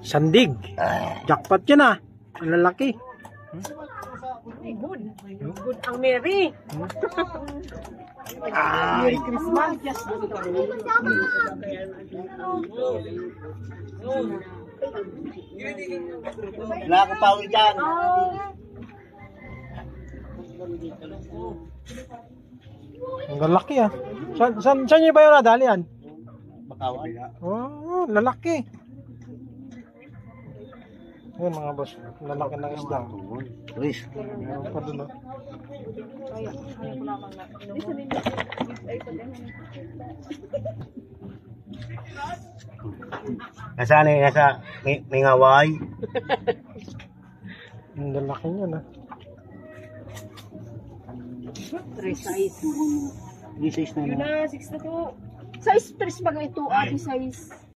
Sandig. Jackpot yan ah. Ang lalaki. Good. Good ang Mary. Merry Christmas. Wala akong pawi dyan. Ang lalaki ah. Saan niyo ba yung nadali yan? Bakawan. Oh, lalaki. Ayan mga boss. Lalaki ng isda. Luis. Meron pa dun oh. Nasaan eh? Nasa may ngaway. Ang lalaki niyan ah. 3 size. Di size na Yun na. na, 6 na to. Size 3 pag ito, ati size.